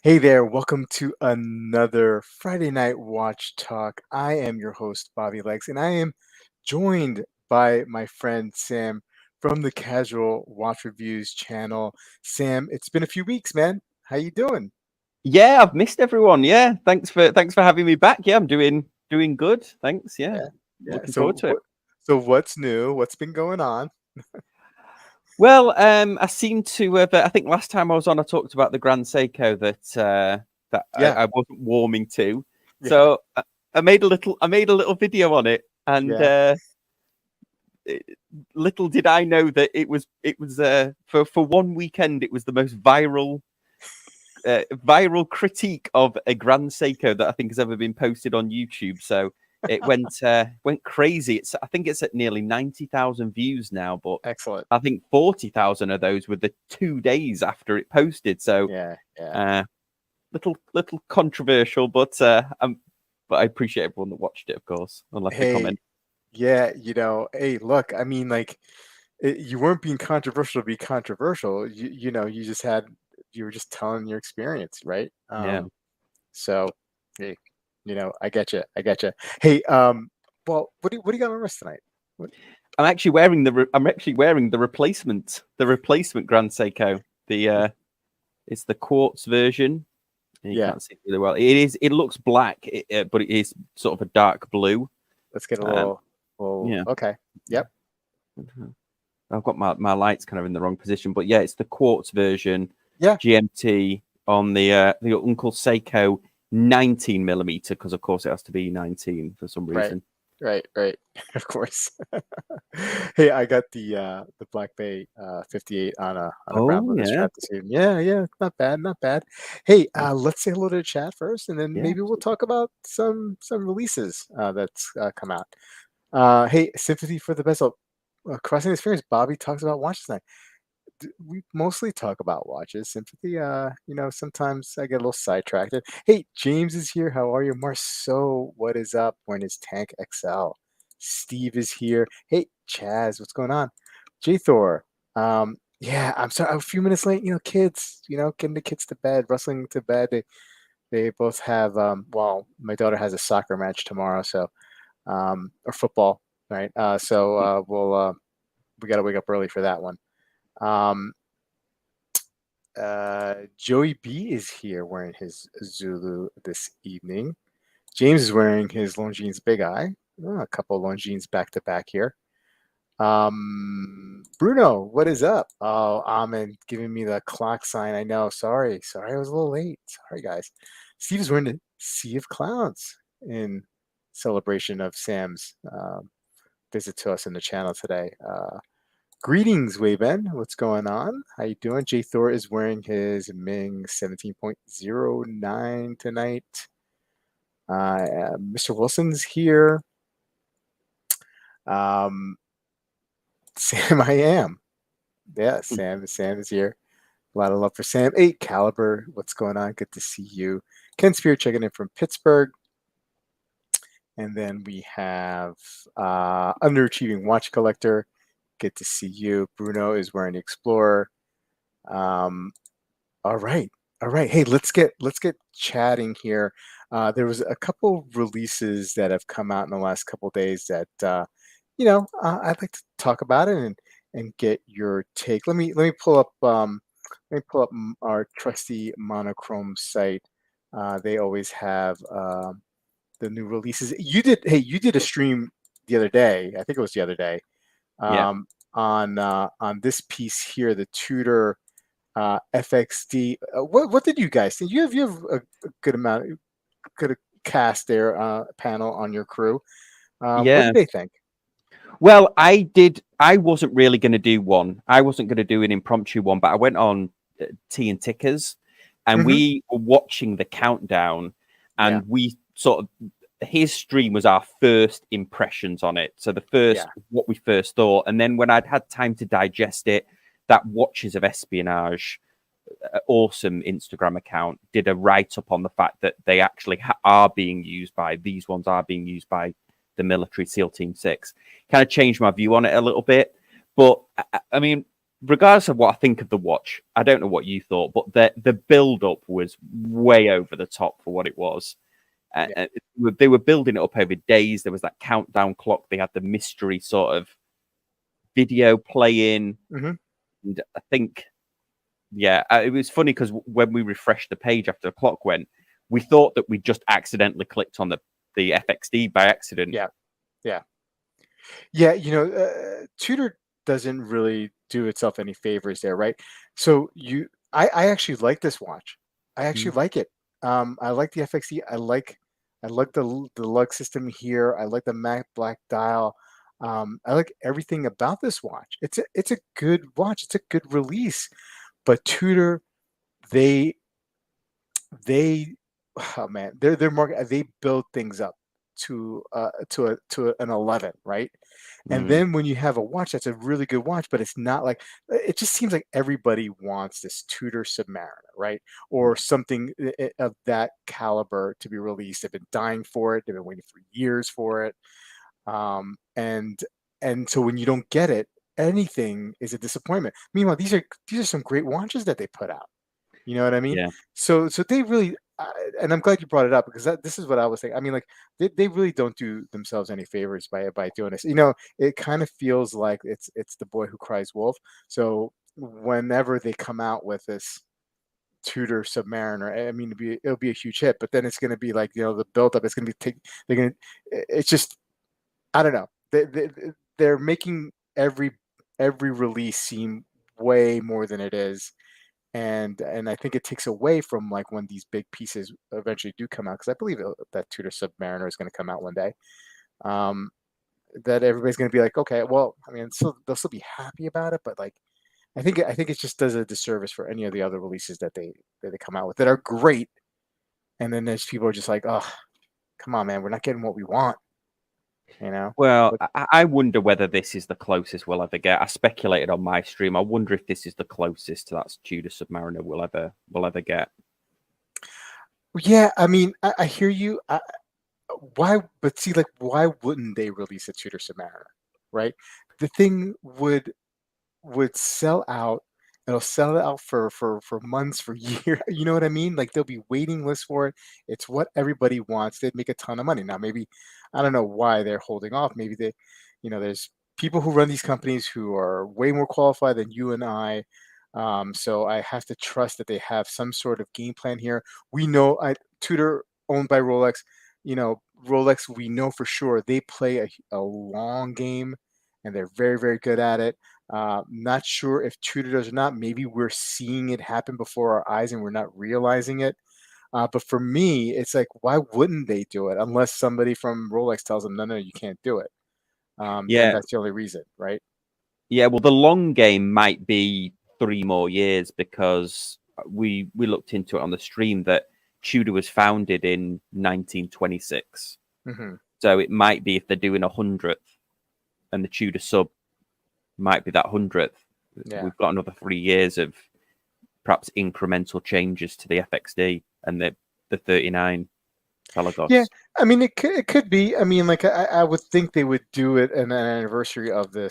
Hey there, welcome to another Friday Night Watch Talk. I am your host, Bobby Legs, and I am joined by my friend Sam from the Casual Watch Reviews channel. Sam, it's been a few weeks, man. How you doing? Yeah, I've missed everyone. Yeah, thanks for having me back. Yeah, I'm doing good. Thanks. Yeah, Yeah. looking forward to it. So what's new? What's been going on? Well, I seem to have. I think last time I was on, I talked about the Grand Seiko that Yeah. I wasn't warming to. Yeah. So I made a little video on it, and little did I know that it was for one weekend it was the most viral critique of a Grand Seiko that I think has ever been posted on YouTube. So it went crazy. I think it's at nearly 90,000 views now, but Excellent. I think 40,000 of those were the 2 days after it posted. So little controversial, but I appreciate everyone that watched it, of course, and left a comment. Yeah, hey, look, I mean, like, you weren't being controversial to be controversial. You were just telling your experience, right? Yeah. So, hey, I get you. Hey, well, what do you got on the rest tonight? I'm actually wearing the replacement Grand Seiko. It's the quartz version. You can't see it really well. It looks black, but it is sort of a dark blue. Let's get a little. Yeah. Okay. Yep. I've got my lights kind of in the wrong position, but yeah, it's the quartz version. Yeah. GMT on the Uncle Seiko 19mm, because of course it has to be 19 for some reason. Right. Of course. Hey, I got the Black Bay 58 on a brown leather strap this evening. Yeah, not bad. Hey, let's say hello to the chat first, and then maybe we'll talk about some releases that's come out. Hey, sympathy for the best crossing experience. Bobby talks about watches tonight. We mostly talk about watches. Sympathy, sometimes I get a little sidetracked. Hey, James is here. How are you? Marceau, what is up? When is Tank XL? Steve is here. Hey, Chaz, what's going on? J Thor. Yeah, I'm sorry, I'm a few minutes late. Kids, getting the kids to bed, rustling to bed. They both have well, my daughter has a soccer match tomorrow, so or football, right? So we gotta wake up early for that one. Joey B is here wearing his Zulu this evening. James is wearing his Longines Big Eye. A couple of Longines back to back here. Bruno, what is up? Oh, Amin giving me the clock sign. I know. Sorry, I was a little late. Sorry, guys. Steve is wearing the Sea of Clowns in celebration of Sam's visit to us in the channel today. Greetings, Weiben. What's going on? How you doing? J Thor is wearing his Ming 17.09 tonight. Mr. Wilson's here. Sam, I am. Yeah, Sam is here. A lot of love for Sam. 8 Caliber, what's going on? Good to see you. Ken Spear checking in from Pittsburgh. And then we have Underachieving Watch Collector. Good to see you. Bruno is wearing the Explorer. All right. Hey, let's get chatting here. There was a couple releases that have come out in the last couple of days that I'd like to talk about it and get your take. Let me pull up our trusty monochrome site. They always have the new releases. You did a stream the other day. I think it was the other day. On this piece here, the Tudor FXD. What did you guys think? You have a good cast there, panel on your crew. What did they think? Well, I wasn't really going to do one. I wasn't going to do an impromptu one, but I went on Tea and Tickers, and we were watching the countdown, and we sort of, his stream was our first impressions on it. So the first, what we first thought. And then when I'd had time to digest it, that Watches of Espionage awesome Instagram account did a write-up on the fact that they actually are being used by, these ones are being used by the military SEAL Team 6. Kind of changed my view on it a little bit. But, I mean, regardless of what I think of the watch, I don't know what you thought, but the build-up was way over the top for what it was. They were building it up over days. There was that countdown clock. They had the mystery sort of video playing. Mm-hmm. And I think, it was funny because when we refreshed the page after the clock went, we thought that we just accidentally clicked on the FXD by accident. Yeah. You know, Tudor doesn't really do itself any favors there, right? So I actually like this watch. I actually like it. I like the FXD. I like the lug system here. I like the matte black dial. I like everything about this watch. It's a good watch. It's a good release. But Tudor, they oh man, they're more, they build things up to an 11, right? And then when you have a watch that's a really good watch, but it's not like, it just seems like everybody wants this Tudor Submariner, right? Or something of that caliber to be released. They've been dying for it. They've been waiting for years for it. And so when you don't get it, anything is a disappointment. Meanwhile, these are some great watches that they put out. You know what I mean? Yeah. So they really, and I'm glad you brought it up, because this is what I was thinking. I mean, like, they really don't do themselves any favors by doing this. You know, it kind of feels like it's the boy who cries wolf. So whenever they come out with this Tudor Submariner, I mean, it'll be a huge hit. But then it's going to be like, you know, the build up. It's going to be it's just, I don't know. They're making every release seem way more than it is. And I think it takes away from, like, when these big pieces eventually do come out, because I believe that Tudor Submariner is going to come out one day. That everybody's going to be like, okay, well, I mean, they'll still be happy about it, but like, I think it just does a disservice for any of the other releases that they come out with that are great, and then there's people are just like, oh, come on, man, we're not getting what we want. You know? Well, I wonder whether this is the closest we'll ever get. I speculated on my stream. I wonder if this is the closest to that Tudor Submariner we'll ever get. Yeah, I mean, I hear you. Why? But see, like, why wouldn't they release a Tudor Submariner, right? The thing would sell out. It'll sell out for months, for years. You know what I mean? Like, there'll be waiting lists for it. It's what everybody wants. They'd make a ton of money. Now, maybe, I don't know why they're holding off. Maybe they, you know, there's people who run these companies who are way more qualified than you and I. So I have to trust that they have some sort of game plan here. We know Tudor, owned by Rolex. You know, Rolex, we know for sure they play a long game, and they're very, very good at it. Not sure if Tudor does or not. Maybe we're seeing it happen before our eyes and we're not realizing it. But for me, it's like, why wouldn't they do it unless somebody from Rolex tells them, no, you can't do it. Then that's the only reason, right? Yeah, well, the long game might be 3 more years, because we looked into it on the stream that Tudor was founded in 1926. Mm-hmm. So it might be, if they're doing 100th, and the Tudor sub might be that 100th. Yeah. We've got another 3 years of perhaps incremental changes to the FXD and the 39 Pelagos. Yeah, I mean, it could be. I mean, like, I would think they would do it in an anniversary of the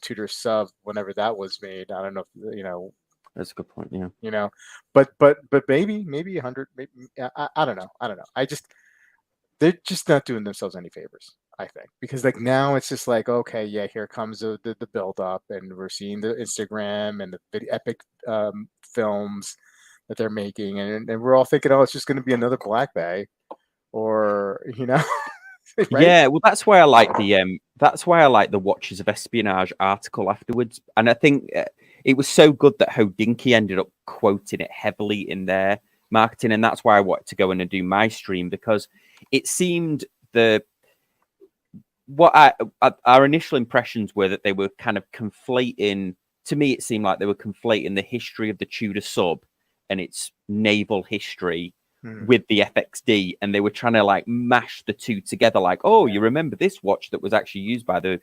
Tudor sub, whenever that was made. I don't know if, you know. That's a good point. Yeah. You know, but maybe 100. Maybe, I don't know. They're just not doing themselves any favors, I think, because, like, now it's just like, okay, yeah, here comes the build up, and we're seeing the Instagram and the epic films that they're making, and we're all thinking, oh, it's just going to be another Black Bay, or, you know. Right? Yeah, well, that's why I like the Watches of Espionage article afterwards, and I think it was so good that Hodinkee ended up quoting it heavily in their marketing, and that's why I wanted to go in and do my stream, because it seemed our initial impressions were that they were kind of conflating. To me, it seemed like they were conflating the history of the Tudor sub and its naval history with the FXD, and they were trying to, like, mash the two together. Like, oh, you remember this watch that was actually used by the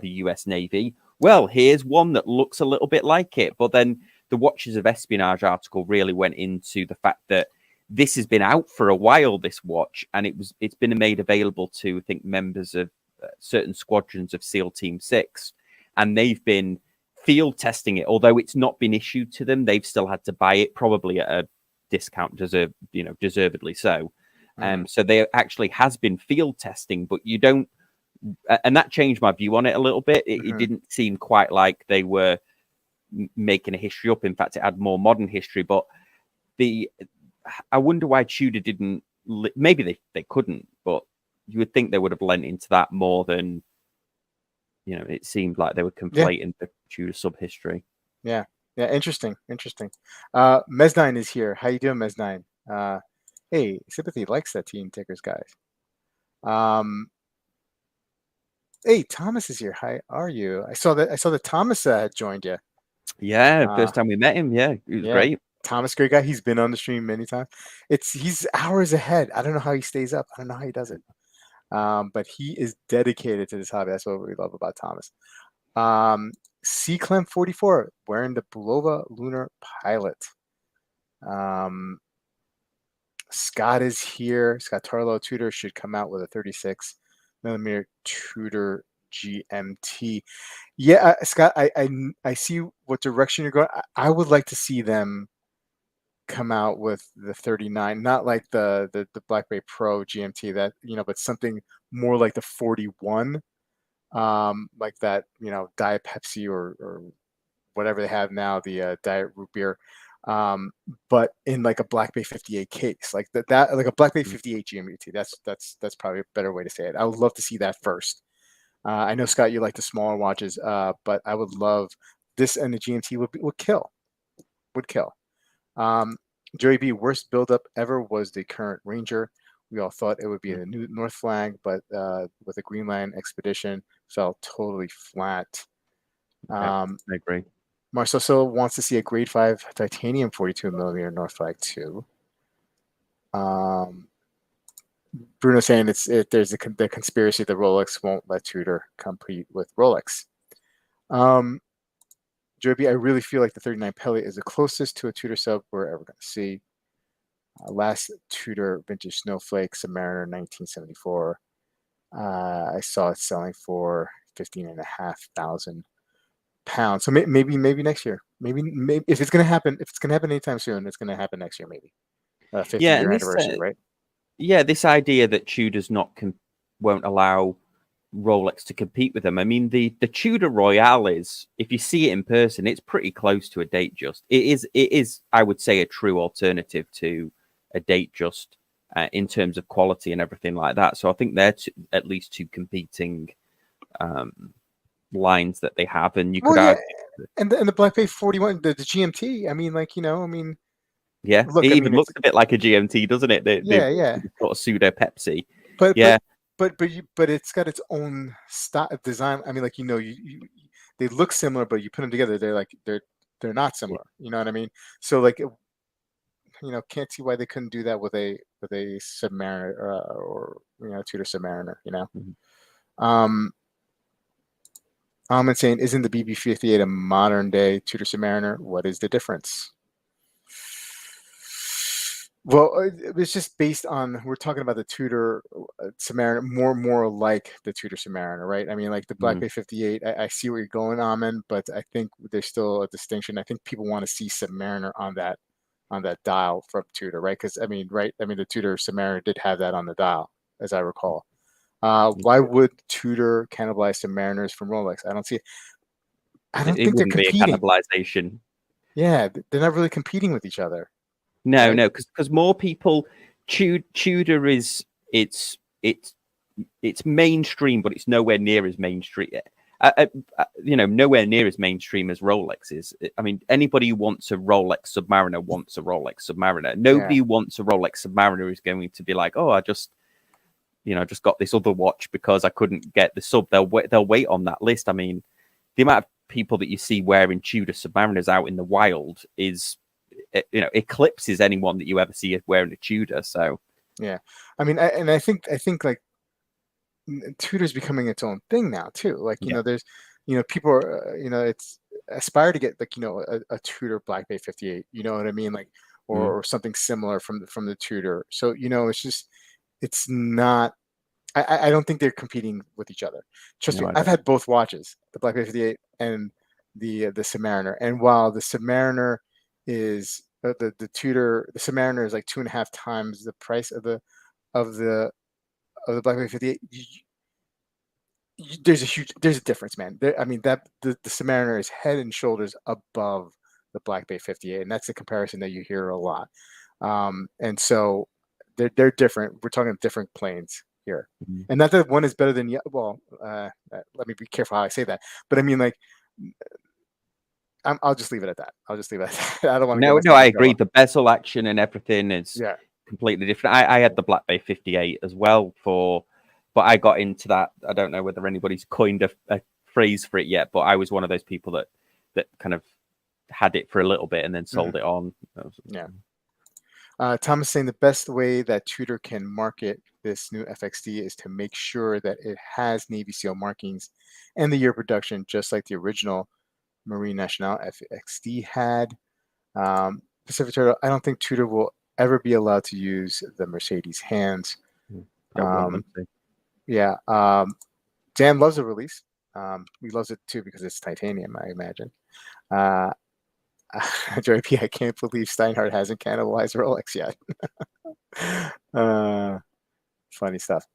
US Navy? Well, here's one that looks a little bit like it. But then the Watches of Espionage article really went into the fact that this has been out for a while, this watch, and it's been made available to, I think, members of certain squadrons of SEAL Team 6, and they've been field testing it. Although it's not been issued to them, they've still had to buy it, probably at a discount, deservedly so. So there actually has been field testing, but you don't, and that changed my view on it a little bit. It didn't seem quite like they were making a history up. In fact, it had more modern history. But I wonder why Tudor didn't. Maybe they couldn't, but you would think they would have lent into that more than, it seemed like they were conflating the Tudor sub history. Yeah. Interesting. Mes9 is here. How you doing, Mes9? Hey, Sympathy likes that Team Tickers, guys. Hey, Thomas is here. How are you? I saw that Thomas had joined you. Yeah, first time we met him. Yeah, it was great. Thomas, great guy. He's been on the stream many times. He's hours ahead. I don't know how he stays up. I don't know how he does it. But he is dedicated to this hobby. That's what we love about Thomas. C-Clem 44 wearing the Bulova Lunar Pilot. Scott is here. Scott Tarlow. Tudor should come out with a 36 millimeter Tudor GMT. Yeah, Scott, I see what direction you're going. I would like to see them come out with the 39, not like the Black Bay Pro GMT, that, but something more like the 41, like that, Diet Pepsi or whatever they have now, the Diet Root Beer, but in like a Black Bay 58 case, like that like a Black Bay 58 GMT. That's probably a better way to say it. I would love to see that first. I know, Scott, you like the smaller watches, but I would love this, and the GMT would kill. Joey B, worst buildup ever was the current Ranger. We all thought it would be a new North Flank, but with the Greenland expedition, fell totally flat. I agree. Marcelo wants to see a grade 5 titanium 42 millimeter North Flank too. Bruno saying there's the conspiracy that Rolex won't let Tudor compete with Rolex. Joby, I really feel like the 39 Pelly is the closest to a Tudor sub we're ever going to see. Last Tudor vintage Snowflake Submariner 1974. I saw it selling for 15,500 pounds. So maybe next year. Maybe if it's going to happen anytime soon, it's going to happen next year. Maybe 50-year anniversary, right? Yeah, this idea that Tudor's won't allow Rolex to compete with them. I mean, the Tudor Royale is, if you see it in person, it's pretty close to a Datejust. It is, I would say, a true alternative to a Datejust in terms of quality and everything like that. So I think they're at least two competing lines that they have, and you could argue. And the Black Bay 41, the GMT. I mean, yeah, look, it even looks a bit like a GMT, doesn't it? Yeah. Sort of pseudo Pepsi. But it's got its own style design. I mean, they look similar, but you put them together, they're not similar. You know what I mean? So can't see why they couldn't do that with a Submariner or Tudor Submariner. I'm saying, isn't the BB-58 a modern day Tudor Submariner? What is the difference? Well, it's just based on, we're talking about the Tudor Submariner, more like the Tudor Submariner, right? I mean, like the Black Bay 58, I see where you're going, Amin, but I think there's still a distinction. I think people want to see Submariner on that dial from Tudor, right? Because the Tudor Submariner did have that on the dial, as I recall. Why would Tudor cannibalize Submariners from Rolex? I don't see it. I don't think they're competing. Be a cannibalization. Yeah, they're not really competing with each other. No, right? No, because more people, Tudor is it's mainstream, but it's nowhere near as mainstream. Nowhere near as mainstream as Rolex is. I mean, anybody who wants a Rolex Submariner wants a Rolex Submariner. Nobody who wants a Rolex Submariner is going to be like, oh, I just got this other watch because I couldn't get the sub. They'll wait on that list. I mean, the amount of people that you see wearing Tudor Submariners out in the wild is, eclipses anyone that you ever see wearing a Tudor. So yeah, I mean, I think like Tudor's becoming its own thing now too. Like there's people are it's aspire to get like a Tudor Black Bay 58. You know what I mean? Like Mm. or something similar from the Tudor. So it's not. I don't think they're competing with each other. Trust me, No, I I've don't. had both watches, the Black Bay 58 and the Submariner. And while the Submariner is the Tudor, the Submariner is like 2.5 times the price of the of the Black Bay 58. There's a difference, man. I mean that the Submariner is head and shoulders above the Black Bay 58, and that's the comparison that you hear a lot. And so they're different. We're talking different planes here, Mm. and not that one is better than well. Let me be careful how I say that, but I mean like I'll just leave it at that. I'll just leave it at that. I don't want to get No, myself I in agree. trouble. The bezel action and everything is Yeah. completely different. I had the Black Bay 58 as well but I got into that. I don't know whether anybody's coined a phrase for it yet, but I was one of those people that kind of had it for a little bit and then sold it on. Yeah. Thomas saying the best way that Tudor can market this new FXD is to make sure that it has Navy SEAL markings and the year of production, just like the original Marine Nationale FXD had. Pacific Turtle, I don't think Tudor will ever be allowed to use the Mercedes hands. Don't want them to. Yeah. Dan loves the release. He loves it too because it's titanium, I imagine. Joey P, I can't believe Steinhardt hasn't cannibalized Rolex yet. Funny stuff.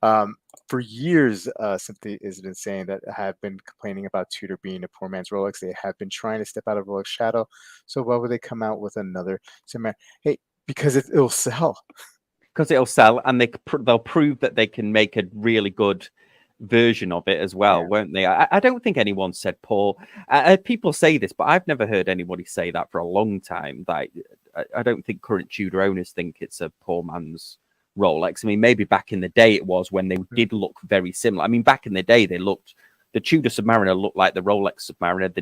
For years, Cynthia has been saying that have been complaining about Tudor being a poor man's Rolex. They have been trying to step out of Rolex shadow. So why would they come out with another similar? Hey, because it'll sell. Because it'll sell, and they'll prove that they can make a really good version of it as well, won't they? I don't think anyone said poor. People say this, but I've never heard anybody say that for a long time. Like, I don't think current Tudor owners think it's a poor man's Rolex. I mean, maybe back in the day it was when they did look very similar. I mean, back in the day the Tudor Submariner looked like the Rolex Submariner,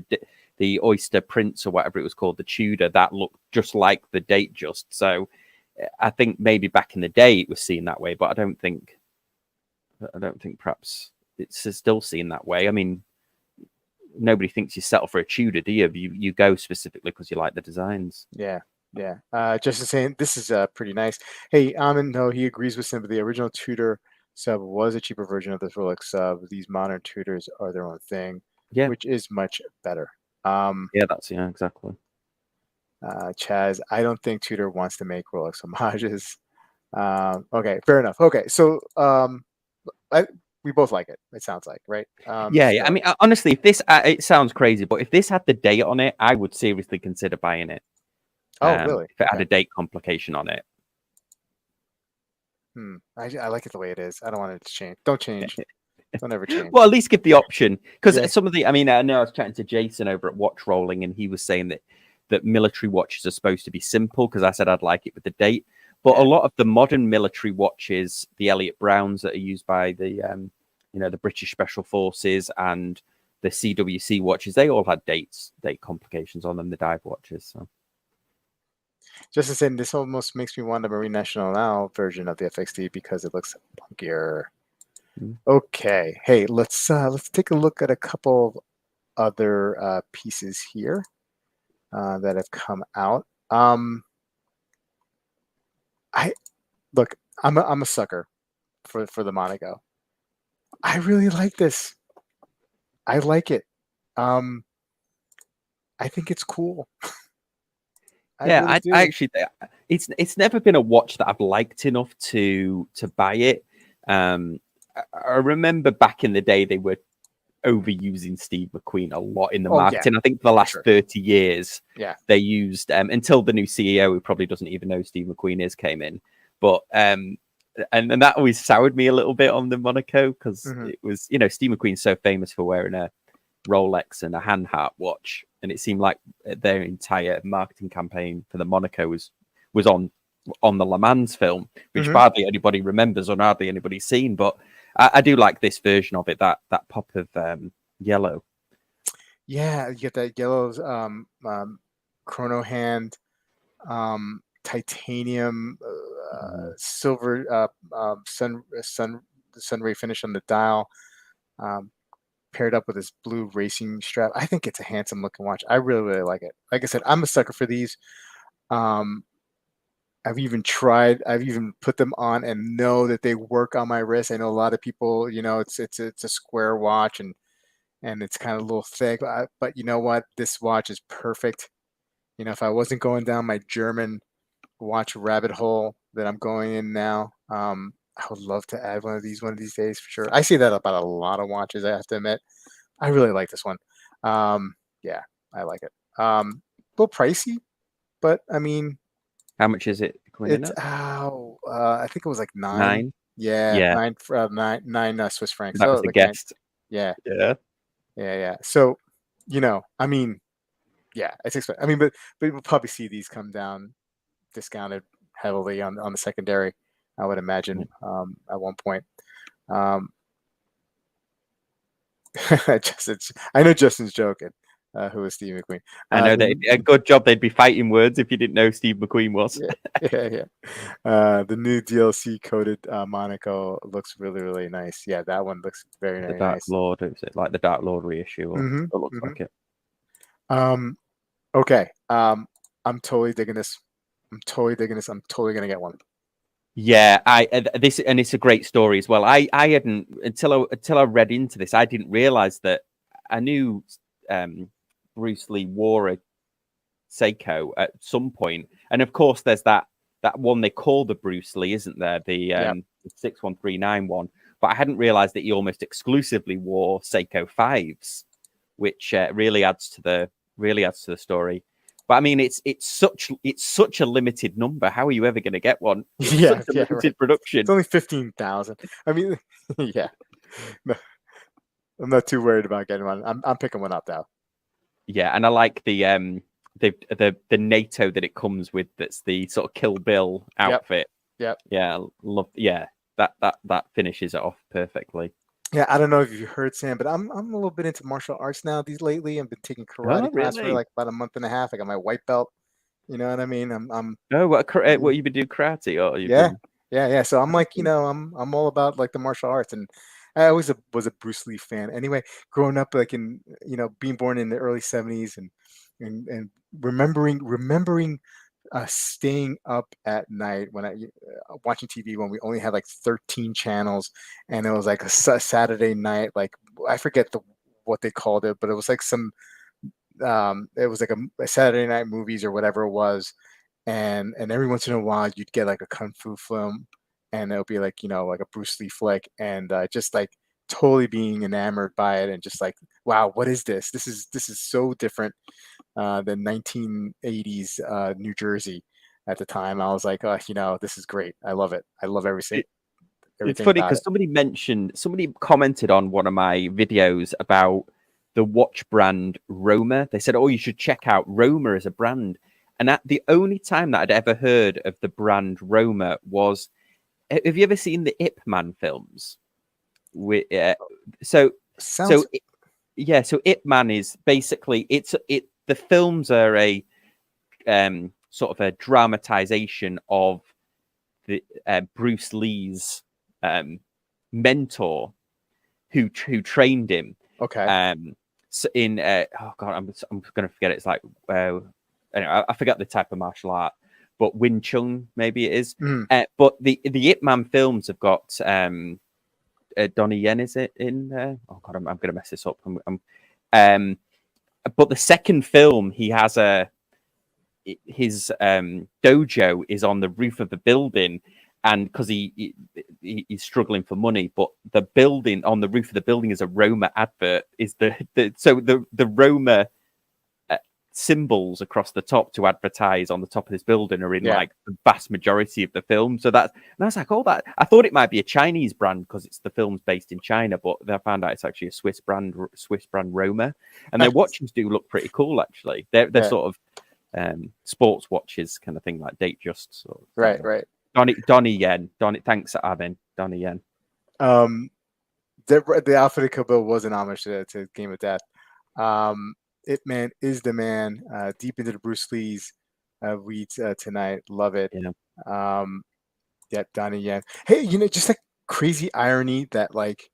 the Oyster Prince or whatever it was called, the Tudor, that looked just like the Datejust. So I think maybe back in the day it was seen that way, but I don't think perhaps it's still seen that way. I mean, nobody thinks you settle for a Tudor, do you? You go specifically because you like the designs. Yeah. Justin saying this is pretty nice. Hey, Amin, no, he agrees with him. But the original Tudor sub was a cheaper version of this Rolex sub. These modern Tudors are their own thing, which is much better. Yeah, exactly. Chaz, I don't think Tudor wants to make Rolex homages. Okay, fair enough. Okay, so we both like it. It sounds like, right? Yeah. I mean, honestly, if this it sounds crazy, but if this had the date on it, I would seriously consider buying it. Really? If it had a date complication on it. I like it the way it is. I don't want it to change. Don't change. Don't ever change. Well, at least give the option, because some of the. I mean, I know I was chatting to Jason over at Watch Rolling, and he was saying that military watches are supposed to be simple. Because I said I'd like it with the date, but a lot of the modern military watches, the Elliott Browns that are used by the the British Special Forces and the CWC watches, they all had date complications on them. The dive watches. So. Just to say, this almost makes me want a Marine National now version of the FXD because it looks punkier. Okay, hey, let's take a look at a couple other pieces here that have come out. I'm a sucker for the Monaco. I really like this. I like it. I think it's cool. I actually, it's never been a watch that I've liked enough to buy it. I remember back in the day they were overusing Steve McQueen a lot in the marketing. I think for the last 30 years, they used until the new CEO, who probably doesn't even know who Steve McQueen is, came in. But and that always soured me a little bit on the Monaco because it was, Steve McQueen's so famous for wearing a Rolex and a hand heart watch, and it seemed like their entire marketing campaign for the Monaco was on the Le Mans film, which hardly anybody remembers or hardly anybody's seen. But I do like this version of it, that pop of yellow. Yeah, you get that yellow chrono hand, titanium, silver sun ray finish on the dial. paired up with this blue racing strap. I think it's a handsome looking watch. I really, really like it. Like I said, I'm a sucker for these. Um, I've even put them on and know that they work on my wrist. I know a lot of people, it's a square watch and it's kind of a little thick, but you know what? This watch is perfect. If I wasn't going down my German watch rabbit hole that I'm going in now, I would love to add one of these days for sure. I see that about a lot of watches, I have to admit. I really like this one. Yeah, I like it. A little pricey, but I mean, How much is it coming in it's at? I think it was like nine. 9? Yeah, Yeah, nine Swiss francs. that was So the like nine. guest. Yeah, Yeah. yeah. So, I mean, yeah, it's expensive. I mean, but we'll probably see these come down discounted heavily on the secondary, I would imagine, at one point. Um, I know Justin's joking. Who is Steve McQueen? I know that a good job they'd be fighting words if you didn't know Steve McQueen was. Yeah, yeah. The new DLC coded Monaco looks really, really nice. Yeah, that one looks very, The very Dark nice. Lord, is it like the Dark Lord reissue? Or Mm-hmm. it looks Mm-hmm. like it. Okay. I'm totally digging this. I'm totally digging this. I'm totally gonna get one. Yeah, this and it's a great story as well. I hadn't until I read into this, I didn't realize that I knew Bruce Lee wore a Seiko at some point, and of course there's that one they call the Bruce Lee, isn't there? The Yeah. 61391. But I hadn't realized that he almost exclusively wore Seiko fives, which really adds to the story. But I mean, it's such a limited number. How are you ever going to get one? It's Yeah, such a yeah, limited right. It's production. only 15,000. I mean, yeah. No, I'm not too worried about getting one. I'm picking one up though. Yeah, and I like the NATO that it comes with. That's the sort of Kill Bill Yep. outfit. Yep. Yeah, love. Yeah, that finishes it off perfectly. Yeah, I don't know if you heard Sam, but I'm a little bit into martial arts now these lately. I've been taking Oh, karate class for really? like about a month and a half. I got my white belt. You know what I mean? I'm Oh, what you been doing karate or you've yeah, been? yeah. So I'm Oh, like, cool. I'm all about like the martial arts, and I always was a Bruce Lee fan. Anyway, growing up like in being born in the early '70s and remembering staying up at night when I watching TV when we only had like 13 channels, and it was like a Saturday night, like I forget what they called it, but it was like it was like a Saturday night movies or whatever it was, and every once in a while you'd get like a kung fu film, and it'll be like like a Bruce Lee flick, and just like totally being enamored by it, and just like, wow, what is this? This is so different the 1980s New Jersey at the time. I was like, oh, this is great. I love it. I love It's everything funny about because it. somebody commented on one of my videos about the watch brand Roma. They said, "Oh, you should check out Roma as a brand." And the only time that I'd ever heard of the brand Roma was, have you ever seen the Ip Man films? With so Sounds yeah, so Ip Man is basically the films are a sort of a dramatization of the Bruce Lee's mentor who trained him. okay. So in oh god, I'm going to forget it. It's like anyway, I forgot the type of martial art, but Wing Chun maybe it is. Mm, But the Ip Man films have got Donnie Yen, is it in? Oh god, I'm going to mess this up. But the second film, he has his dojo is on the roof of the building, and because he's struggling for money, but the building on the roof of the building is a Roma advert. Is the Roma symbols across the top to advertise on the top of this building are in yeah. like the vast majority of the film. So and I was like, oh, that I thought it might be a Chinese brand because it's the film's based in China, but I found out it's actually a Swiss brand Roma, and their watches do look pretty cool actually. They're Yeah. sort of sports watches kind of thing, like Datejust. Sort of Right. Right. Donnie Yen. Thanks, Amin. Donnie Yen. The outfit of Kill Bill was an homage to Game of Death. It Man is the man. Deep into the Bruce Lee's reads tonight. Love it. Yeah. Yeah, Donnie Yen. Hey, just like crazy irony that like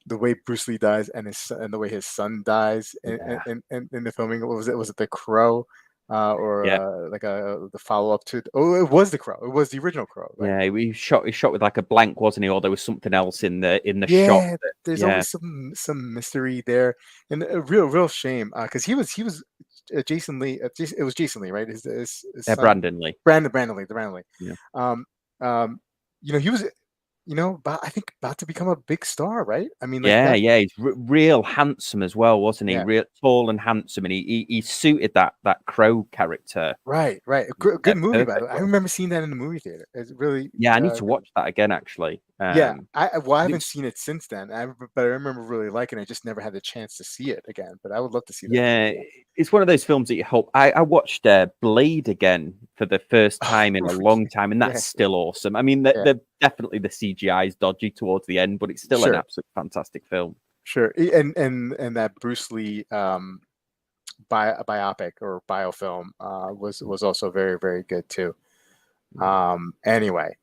the way Bruce Lee dies and and the way his son dies Yeah, in the filming. What was it? Was it The Crow, or yeah, like the follow up to? Oh, it was The Crow. It was the original Crow, right? yeah. He shot with like a blank, wasn't he? Or there was something else in the shot. Yeah, That, there's yeah, always some mystery there, and a real shame because he was Jason Lee. It was Jason Lee, right? His son, Brandon Lee. Brandon Lee. Yeah, Um, he was I think about to become a big star, right? I mean, like yeah, that. yeah. He's real handsome as well, wasn't he? Yeah, Real tall and handsome, and he suited that Crow character right. Good movie, by the way. I perfectly. remember seeing that in the movie theater. It's really, Yeah, I need to watch that again actually. yeah. I haven't It's seen it since then. But I remember really liking it. I just never had the chance to see it again. But I would love to see that again. Yeah, it's one of those films that you hope. I watched Blade again for the first time in a long time, and Yeah, that's still awesome. I mean, yeah, they're definitely the CGI is dodgy towards the end, but it's still an sure. absolute fantastic film. Sure, and that Bruce Lee biopic or biofilm was also very good too. Anyway,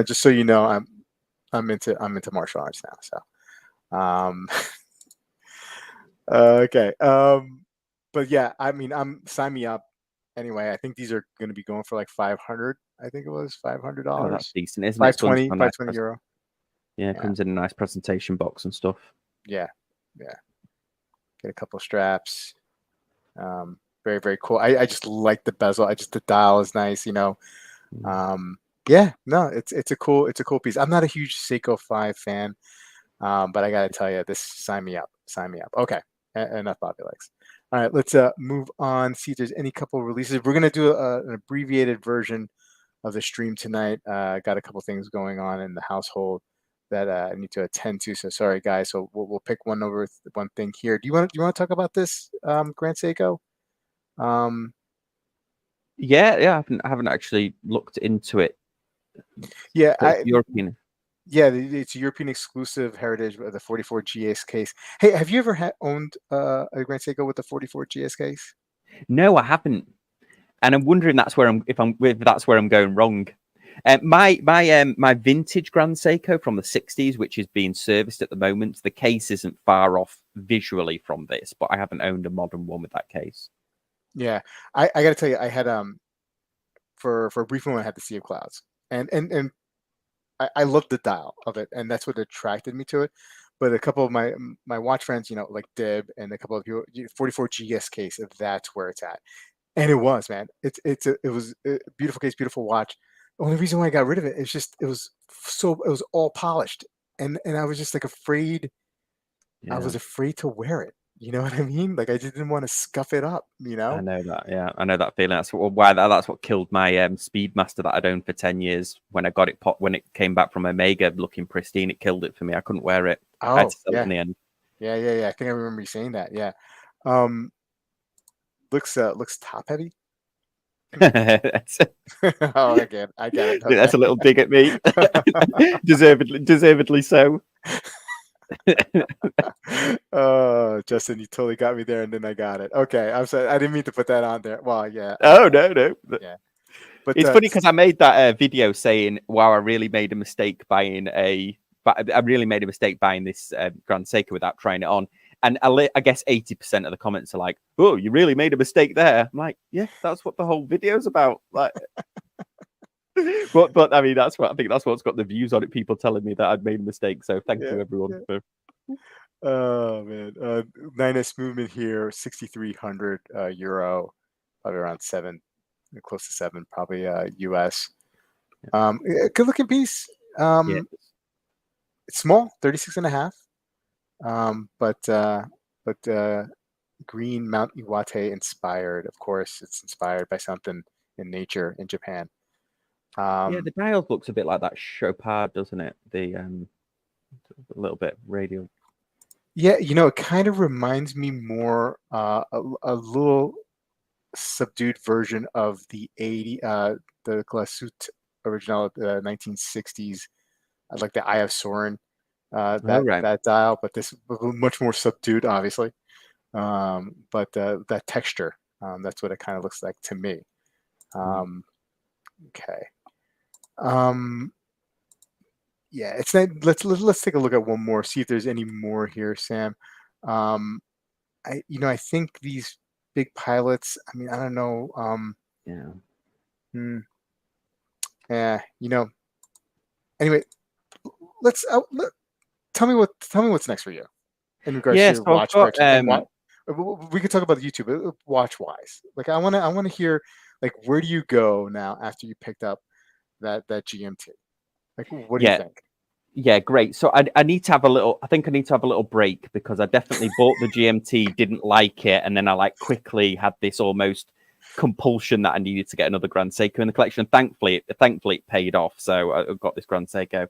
just so you know, I'm into martial arts now. So, okay. But yeah, I mean, sign me up. Anyway, I think these are going to be going for like 500. I think it was five hundred Oh, that's dollars, decent, isn't it? five It's going to twenty, a five nice twenty euro. yeah, it Yeah, comes in a nice presentation box and stuff. yeah, yeah. Get a couple straps. Very cool. I just like the bezel. The dial is nice. Mm. Yeah, no, it's a cool piece. I'm not a huge Seiko 5 fan, but I gotta tell you, this sign me up. Sign me up. Okay, enough Bobby Legs. All right, let's move on. See if there's any couple releases. We're gonna do an abbreviated version of the stream tonight. Got a couple things going on in the household that I need to attend to. So sorry, guys. So we'll pick one thing here. Do you want to talk about this, Grand Seiko? Um, Yeah. I haven't actually looked into it. yeah, So it's European. yeah, it's a European exclusive heritage of the 44 GS case. Hey, have you ever owned a Grand Seiko with the 44 GS case? No, I haven't, and I'm wondering if that's where I'm going wrong. My vintage Grand Seiko from the '60s, which is being serviced at the moment, the case isn't far off visually from this, but I haven't owned a modern one with that case. Yeah, I got to tell you, I had for a brief moment I had the Sea of Clouds, and I loved the dial of it, and that's what attracted me to it. But a couple of my watch friends, like Deb and a couple of people, 44 GS case, that's where it's at. And it was, man. It was a beautiful case, beautiful watch. The only reason why I got rid of it is just it was all polished, and I was just like afraid. I Yeah, was afraid to wear it. You know what I mean? Like I just didn't want to scuff it up. I know that. Yeah, I know that feeling. That's what killed my Speedmaster that I'd owned for 10 years. When I got it when it came back from Omega, looking pristine, it killed it for me. I couldn't wear it. I had Oh to sell it yeah, in the end. yeah. I think I remember you saying that. Yeah. Um, looks top heavy. that's, Oh, I get it. that's Okay. a little dig at me. Deservedly so. Oh, Justin, you totally got me there, and then I got it. Okay, I'm sorry. I didn't mean to put that on there. Well, yeah, Oh no. yeah. But It's funny because I made that video saying, "Wow, I really made a mistake buying I really made a mistake buying this Grand Seiko without trying it on." And I guess 80% of the comments are like, "Oh, you really made a mistake there." I'm like, "Yeah, that's what the whole video's about." Like, but I mean, I think that's what's got the views on it. People telling me that I'd made a mistake. So thank yeah, you everyone yeah. for. Oh man, 9S movement here, 6,300 euro, probably around close to 7, probably US. Good looking piece. Yeah, It's small, 36 and a half. But green Mount Iwate inspired. Of course, it's inspired by something in nature in Japan. yeah. Um, The dial looks a bit like that Chopard, doesn't it? The a little bit radial. yeah, it kind of reminds me more a little subdued version of the Glassut original, 1960s, like the Eye of Soren, Oh that right. that dial, but this much more subdued, obviously. But that texture, that's what it kind of looks like to me. Mm. Um, okay. Um, yeah, it's not. Let's take a look at one more. See if there's any more here, Sam. Um, I think these big pilots. I mean, I don't know. Yeah. Hmm, yeah, Anyway, let's tell me what's next for you in regards Yeah. to So I've watch got purchase and what we could talk about the YouTube watch wise. Like I want to hear like where do you go now after you picked up that GMT? Like what do you yeah. think? Yeah, great. So I need to have a little. I think I need to have a little break because I definitely bought the GMT, didn't like it, and then I like quickly had this almost compulsion that I needed to get another Grand Seiko in the collection. Thankfully, it paid off. So I got this Grand Seiko.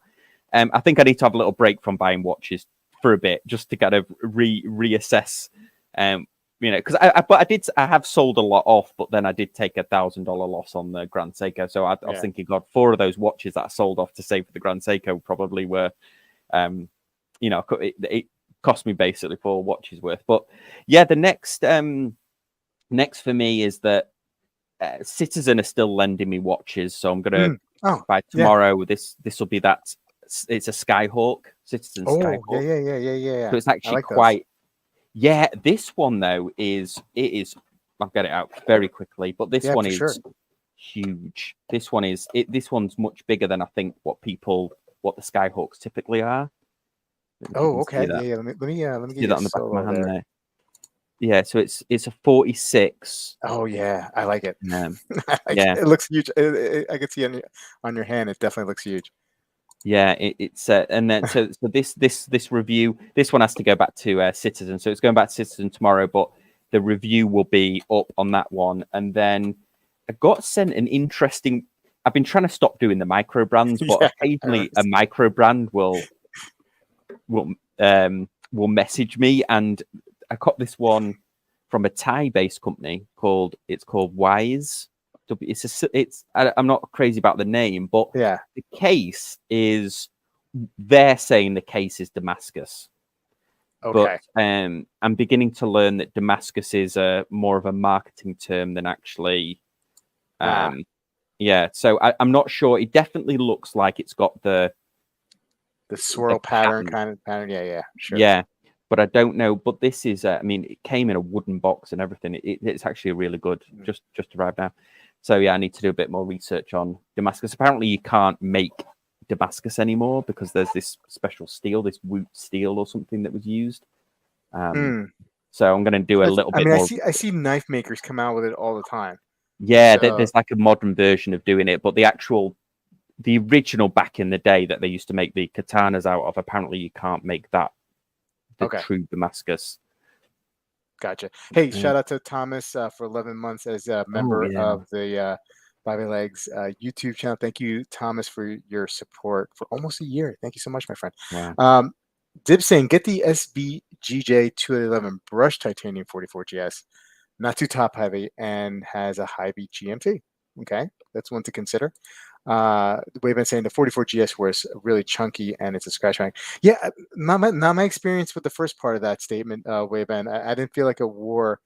I think I need to have a little break from buying watches for a bit just to kind of reassess. Because I have sold a lot off, but then I did take $1,000 loss on the Grand Seiko. So I was Yeah. thinking, God, 4 of those watches that I sold off to save for the Grand Seiko probably were, it cost me basically 4 watches worth. But yeah, the next for me is that Citizen are still lending me watches, so I'm gonna Oh, by yeah. tomorrow. This will be that. It's a Skyhawk, Citizen Oh, yeah, Skyhawk. yeah, yeah, yeah, yeah, yeah. So it's I actually like those. quite. Yeah, this one though is. I'll get it out very quickly, but this Yeah, one for sure. is huge. This one's much bigger than I think what the Skyhawks typically are. I don't know if you Oh, can see okay. Yeah, that. yeah. Let me See get you that a on the back of my solo hand there. there. Yeah, so it's a 46. Oh, yeah. I like it. I like it. Yeah, It looks huge. I can see on your hand. It definitely looks huge. yeah. It's and then so this review, this one has to go back to Citizen. So it's going back to Citizen tomorrow, but the review will be up on that one. And then I got sent an interesting. I've been trying to stop doing the micro brands, but Yeah, I occasionally remember. a micro brand will message me, and I got this one from a Thai-based company called Wise. I'm not crazy about the name, but Yeah. the case is they're saying the case is Damascus, but Okay. I'm beginning to learn that Damascus is more of a marketing term than actually. Ah, Yeah, so I'm not sure. It definitely looks like it's got the the swirl pattern pattern. kind of pattern. Yeah, yeah, sure. Yeah, but I don't know. But this is, I mean, it came in a wooden box and everything. It's actually really good. Mm. Just arrived now. So yeah, I need to do a bit more research on Damascus. Apparently, you can't make Damascus anymore because there's this special steel, this woot steel or something that was used. Hmm. So I'm going to do a little I bit mean, I more. see knife makers come out with it all the time. Yeah, So there's like a modern version of doing it, but the original back in the day that they used to make the katanas out of, apparently you can't make that, the okay, true Damascus. gotcha. Hey, Yeah. shout out to Thomas for 11 months as a Oh member yeah. of the Bobby Legs YouTube channel. Thank you, Thomas, for your support for almost a year. Thank you so much, my friend. Wow. Dib saying, get the SBGJ 211 brush titanium 44GS, not too top heavy, and has a high beat GMT. Okay, that's one to consider. We've been saying the 44GS was really chunky and it's a scratch bang. Yeah, not my experience with the first part of that statement, Wayban. I didn't feel like it wore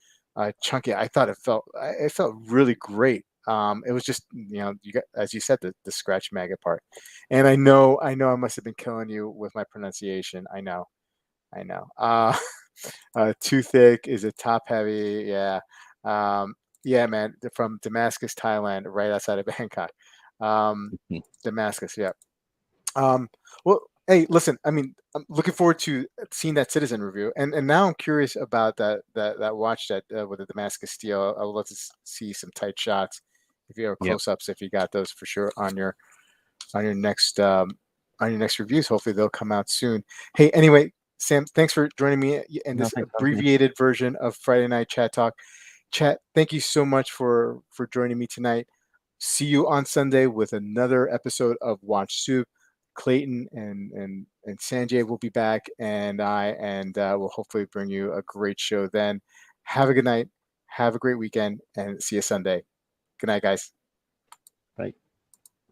chunky. I thought it felt really great. It was just you got, as you said, the scratch maggot part. And I must have been killing you with my pronunciation. I know. Too thick is a top heavy. Yeah. Yeah, man. From Damascus, Thailand, right outside of Bangkok. Damascus, yeah. Um, well, hey, listen. I mean, I'm looking forward to seeing that Citizen review, and now I'm curious about that watch that with the Damascus steel. I would love to see some tight shots if you have Yep. close-ups. If you got those for sure on your next on your next reviews. Hopefully, they'll come out soon. Hey, anyway, Sam, thanks for joining me in No, this thanks for having me. abbreviated version of Friday Night Chat Talk. Chat, thank you so much for joining me tonight. See you on Sunday with another episode of Watch Soup. Clayton and Sanjay will be back, and will hopefully bring you a great show then. Have a good night. Have a great weekend, and see you Sunday. Good night, guys.